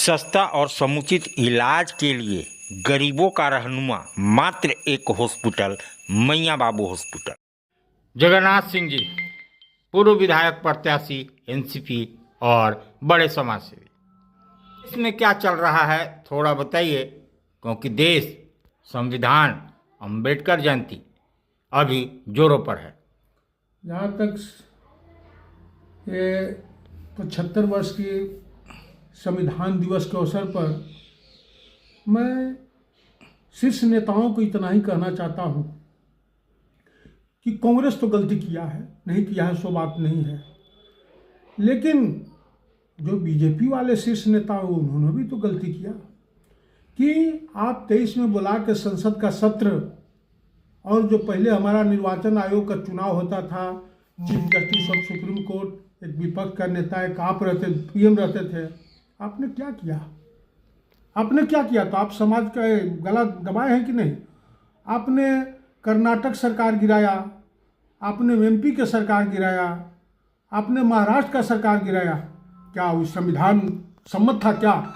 सस्ता और समुचित इलाज के लिए गरीबों का रहनुमा मात्र एक हॉस्पिटल, मैया बाबू हॉस्पिटल। जगन्नाथ सिंह जी, पूर्व विधायक प्रत्याशी एनसीपी और बड़े समाजसेवी, इसमें क्या चल रहा है थोड़ा बताइए, क्योंकि देश संविधान अंबेडकर जयंती अभी जोरों पर है। जहाँ तक ये 75 वर्ष की संविधान दिवस के अवसर पर मैं शीर्ष नेताओं को इतना ही कहना चाहता हूँ कि कांग्रेस तो गलती किया है, नहीं किया है सो बात नहीं है, लेकिन जो बीजेपी वाले शीर्ष नेता हो उन्होंने भी तो गलती किया कि आप 23 में बुला के संसद का सत्र, और जो पहले हमारा निर्वाचन आयोग का चुनाव होता था, chief justice of supreme court एक विपक्ष का नेता, एक आप रहते, पीएम रहते थे, आपने क्या किया? आपने क्या किया? तो आप समाज का गला दबाए हैं कि नहीं? आपने कर्नाटक सरकार गिराया, आपने एमपी के सरकार गिराया, आपने महाराष्ट्र का सरकार गिराया। क्या वो संविधान सम्मत था? क्या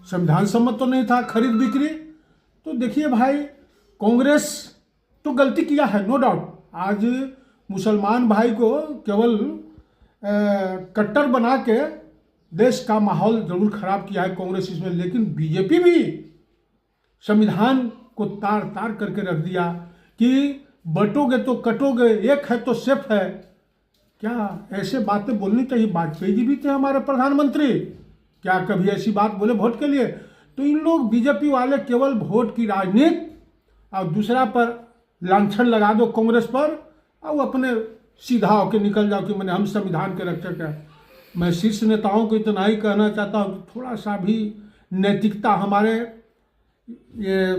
संविधान सम्मत तो नहीं था खरीद बिक्री। तो देखिए भाई, कांग्रेस तो गलती किया है, नो डाउट। आज मुसलमान भाई को केवल कट्टर बना के देश का माहौल जरूर खराब किया है कांग्रेस इसमें, लेकिन बीजेपी भी संविधान को तार तार करके रख दिया कि बटोगे तो कटोगे, एक है तो सेफ है। क्या ऐसे बातें बोलनी चाहिए? वाजपेयी जी भी थे हमारे प्रधानमंत्री, क्या कभी ऐसी बात बोले वोट के लिए? तो इन लोग बीजेपी वाले केवल वोट की राजनीति और दूसरा पर लांछन लगा दो कांग्रेस पर, और अपने सीधा होकर निकल जाओ कि मैंने हम संविधान के रक्षक है। मैं शीर्ष नेताओं को इतना ही कहना चाहता हूँ कि थोड़ा सा भी नैतिकता। हमारे ये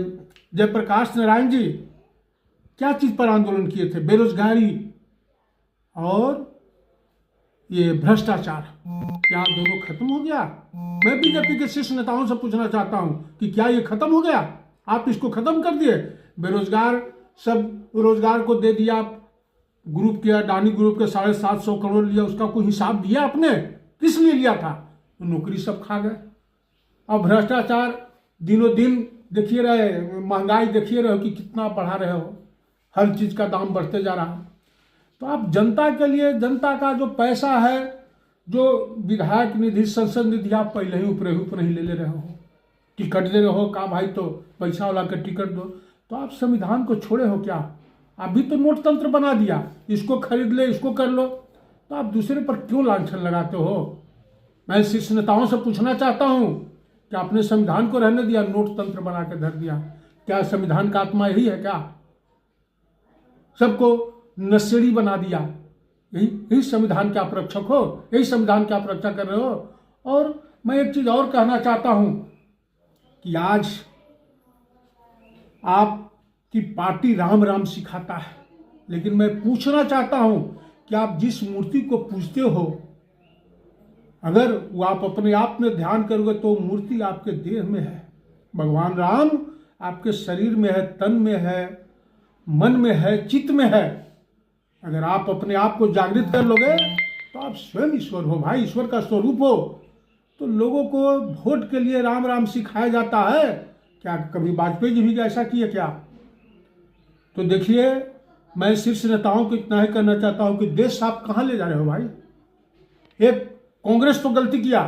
जयप्रकाश नारायण जी क्या चीज़ पर आंदोलन किए थे? बेरोजगारी और ये भ्रष्टाचार। क्या दोनों खत्म हो गया? मैं बीजेपी के शीर्ष नेताओं से पूछना चाहता हूँ कि क्या ये खत्म हो गया? आप इसको खत्म कर दिए? बेरोजगार सब रोजगार को दे दिया, ग्रुप किया, अडानी ग्रुप के 750 करोड़ लिया, उसका कोई हिसाब दिया आपने? किस लिए लिया था? तो नौकरी सब खा गए। अब भ्रष्टाचार दिनों दिन देखिए रहे, महंगाई देखिए रहे हो कि कितना बढ़ा रहे हो, हर चीज़ का दाम बढ़ते जा रहा है। तो आप जनता के लिए, जनता का जो पैसा है, जो विधायक निधि, संसद निधि, आप पहले ही ऊपर ही ले रहे हो, टिकट दे रहे हो। कहा भाई तो पैसा वाला का टिकट दो, तो आप संविधान को छोड़े हो क्या? अभी तो नोट तंत्र बना दिया, इसको खरीद ले, इसको कर लो, तो आप दूसरे पर क्यों लांछन लगाते हो? मैं शीर्ष नेताओं से पूछना चाहता हूं कि आपने संविधान को रहने दिया, नोट तंत्र बना के धर दिया। क्या संविधान का आत्मा यही है क्या? सबको नशेड़ी बना दिया। यही संविधान के आप रक्षक हो, यही संविधान की आप रक्षा कर रहे हो। और मैं एक चीज और कहना चाहता हूं कि आज आपकी पार्टी राम राम सिखाता है, लेकिन मैं पूछना चाहता हूं कि आप जिस मूर्ति को पूजते हो, अगर वो आप अपने आप में ध्यान करोगे तो मूर्ति आपके देह में है। भगवान राम आपके शरीर में है, तन में है, मन में है, चित्त में है। अगर आप अपने आप को जागृत कर लोगे तो आप स्वयं ईश्वर हो भाई, ईश्वर का स्वरूप हो। तो लोगों को वोट के लिए राम राम सिखाया जाता है। क्या कभी वाजपेयी जी भी ऐसा किए क्या? तो देखिए, मैं शीर्ष नेताओं को इतना ही कहना चाहता हूं कि देश आप कहां ले जा रहे हो भाई? एक कांग्रेस तो गलती किया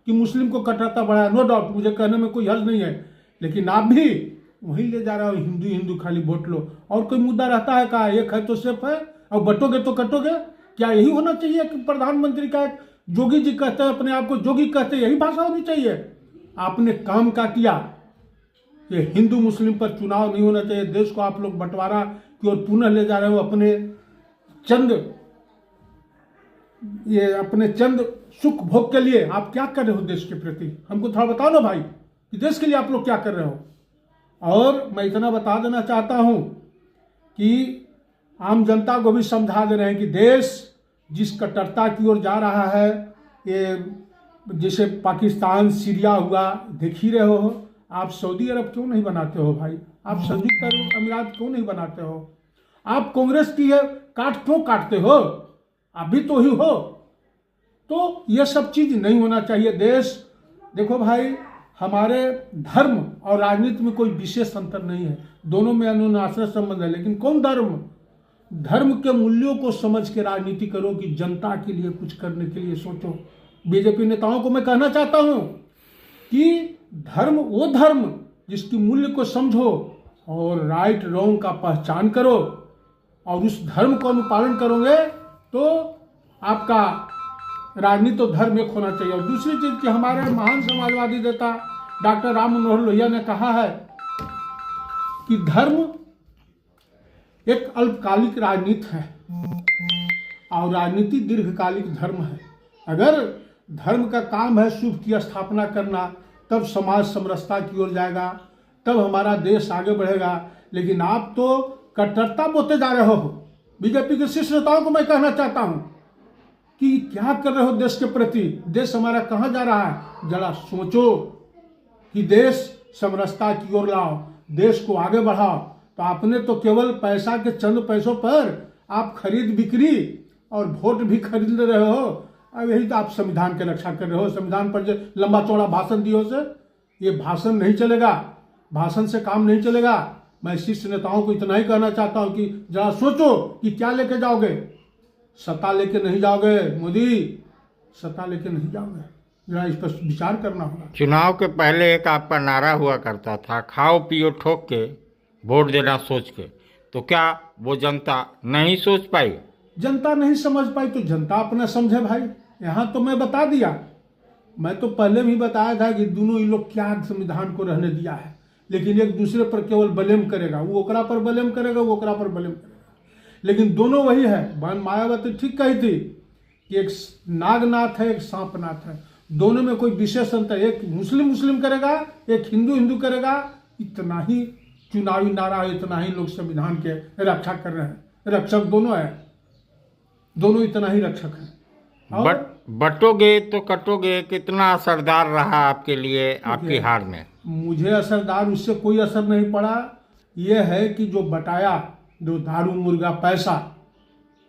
कि मुस्लिम को कटराता बढ़ाया, नो डाउट, मुझे कहने में कोई हर्ज नहीं है, लेकिन आप भी वहीं ले जा रहे हो, हिंदू हिंदू खाली वोट लो। और कोई मुद्दा रहता है? कहा एक है तो सेफ है, और बटोगे तो कटोगे। क्या यही होना चाहिए कि प्रधानमंत्री का एक जोगी जी कहते हैं, अपने आप को जोगी कहते हैं, यही भाषा होनी चाहिए? आपने काम का किया। ये हिंदू मुस्लिम पर चुनाव नहीं होना चाहिए। देश को आप लोग बंटवारा की ओर पुनः ले जा रहे हो, अपने चंद सुख भोग के लिए। आप क्या कर रहे हो देश के प्रति? हमको थोड़ा बताओ ना भाई कि देश के लिए आप लोग क्या कर रहे हो। और मैं इतना बता देना चाहता हूं कि आम जनता को भी समझा दे रहे हैं कि देश जिस कट्टरता की ओर जा रहा है, ये जैसे पाकिस्तान, सीरिया हुआ, देख ही रहे हो। आप सऊदी अरब क्यों नहीं बनाते हो भाई? आप संयुक्त अरब अमीरात क्यों नहीं बनाते हो? आप कांग्रेस की है काट क्यों काटते हो? आप भी तो ही हो। तो यह सब चीज नहीं होना चाहिए। देश देखो भाई, हमारे धर्म और राजनीति में कोई विशेष अंतर नहीं है, दोनों में अनुनाश्रय संबंध है। लेकिन कौन धर्म के मूल्यों को समझ के राजनीति करो कि जनता के लिए कुछ करने के लिए सोचो। बीजेपी नेताओं को मैं कहना चाहता हूं कि वो धर्म जिसकी मूल्य को समझो और राइट रॉन्ग का पहचान करो और उस धर्म को अनुपालन करोगे तो आपका राजनीति और धर्म एक होना चाहिए। और दूसरी चीज कि हमारे महान समाजवादी नेता डॉक्टर राम मनोहर लोहिया ने कहा है कि धर्म एक अल्पकालिक राजनीति है और राजनीति दीर्घकालिक धर्म है। अगर धर्म का काम है शुभ की स्थापना करना, तब समाज समरसता की ओर जाएगा, तब हमारा देश आगे बढ़ेगा। लेकिन आप तो कट्टरता बोते जा रहे हो। बीजेपी के शीर्ष नेताओं को मैं कहना चाहता हूं कि क्या कर रहे हो देश के प्रति, देश हमारा कहां जा रहा है। जरा सोचो कि देश समरसता की ओर लाओ, देश को आगे बढ़ाओ। तो आपने तो केवल पैसा के चंद पैसों पर आप खरीद बिक्री और वोट भी खरीद रहे हो। अब यही तो आप संविधान की रक्षा कर रहे हो। संविधान पर जो लंबा चौड़ा भाषण दिए से ये भाषण नहीं चलेगा, भाषण से काम नहीं चलेगा। मैं शीर्ष नेताओं को इतना ही कहना चाहता हूं कि जरा सोचो कि क्या लेके जाओगे। सत्ता लेके नहीं जाओगे मोदी, सत्ता लेके नहीं जाओगे, जरा इस पर विचार करना होगा। चुनाव के पहले एक आपका नारा हुआ करता था, खाओ पियो ठोक के वोट देना सोच के। तो क्या वो जनता नहीं सोच पाई? जनता नहीं समझ पाई तो जनता अपना समझे भाई। यहाँ तो मैं बता दिया, मैं तो पहले भी बताया था कि दोनों ये लोग क्या संविधान को रहने दिया है, लेकिन एक दूसरे पर केवल ब्लेम करेगा। वो ओकरा पर ब्लेम करेगा, वो ओकरा पर ब्लेम करेगा, लेकिन दोनों वही है। बहन मायावती ठीक कही थी कि एक नागनाथ है, एक सांपनाथ है, दोनों में कोई विशेष अंतर। एक मुस्लिम करेगा, एक हिंदू करेगा। इतना ही चुनावी नारा, इतना ही लोग संविधान के रक्षा कर रहे हैं। रक्षक दोनों है, दोनों इतना ही रक्षक है। बटोगे तो कटोगे कितना असरदार रहा आपके लिए आपकी हार में? मुझे असरदार उससे कोई असर नहीं पड़ा। यह है कि जो बटाया, जो दारू मुर्गा पैसा,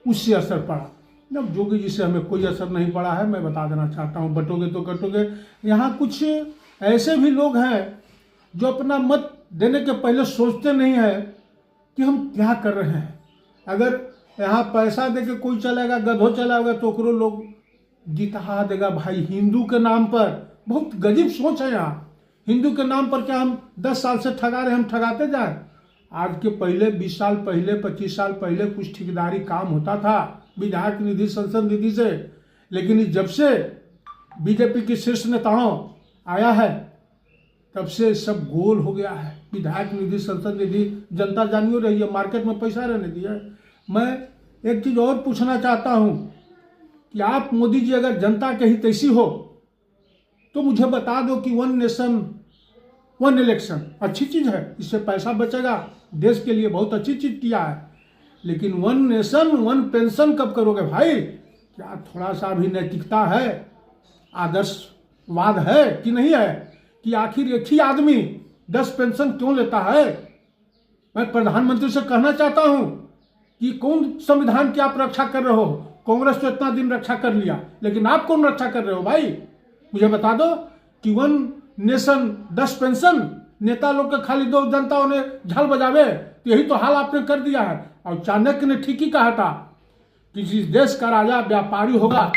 उससे असर पड़ा। जब जोगी जी से हमें कोई असर नहीं पड़ा है, मैं बता देना चाहता हूँ। बटोगे तो कटोगे। यहाँ कुछ ऐसे भी लोग हैं जो अपना मत देने के पहले सोचते नहीं है कि हम क्या कर रहे हैं। अगर यहाँ पैसा देके कोई चलेगा, गधो चलाएगा तो ओकरो लोग जिता देगा भाई। हिंदू के नाम पर बहुत गजीब सोच है यहाँ। हिंदू के नाम पर क्या हम 10 साल से ठगा रहे हैं, हम ठगाते जाए। आज के पहले 20 साल पहले, 25 साल पहले कुछ ठेकेदारी काम होता था विधायक निधि, संसद निधि से। लेकिन जब से बीजेपी के शीर्ष नेताओं आया है तब से सब गोल हो गया है। विधायक निधि, संसद निधि जनता जानियो रही है, मार्केट में पैसा रहने दिया है। मैं एक चीज और पूछना चाहता हूं कि आप मोदी जी अगर जनता के हित ऐसी हो तो मुझे बता दो कि 1 नेशन 1 इलेक्शन अच्छी चीज है, इससे पैसा बचेगा, देश के लिए बहुत अच्छी चीज किया है। लेकिन 1 नेशन 1 पेंशन कब करोगे भाई? क्या थोड़ा सा भी नैतिकता है, आदर्शवाद है कि नहीं है? कि आखिर एक ही आदमी 10 पेंशन क्यों लेता है? मैं प्रधानमंत्री से कहना चाहता हूं कि कौन संविधान की आप रक्षा कर रहे हो? कांग्रेस तो इतना दिन रक्षा कर लिया, लेकिन आप कौन रक्षा कर रहे हो भाई? मुझे बता दो कि 1 नेशन 10 पेंशन नेता लोग के खाली दो, जनता ने झाल बजावे, तो यही तो हाल आपने कर दिया है। और चाणक्य ने ठीक ही कहा था कि जिस देश का राजा व्यापारी होगा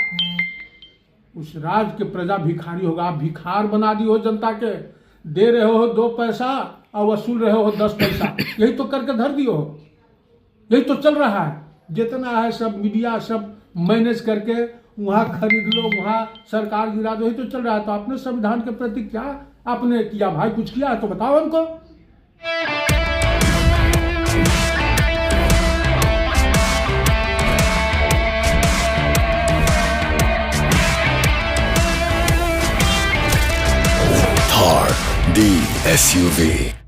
उस राज के प्रजा भिखारी होगा। आप भिखार बना दी हो जनता के, दे रहे हो 2 पैसा और वसूल रहे हो 10 पैसा। यही तो करके धर दियो हो, यही तो चल रहा है। जितना है सब मीडिया सब मैनेज करके वहां खरीद लो, वहां सरकार गिरा दो, यही तो चल रहा है। तो आपने संविधान के प्रति क्या आपने किया भाई? कुछ किया है तो बताओ हमको। Thar, the SUV.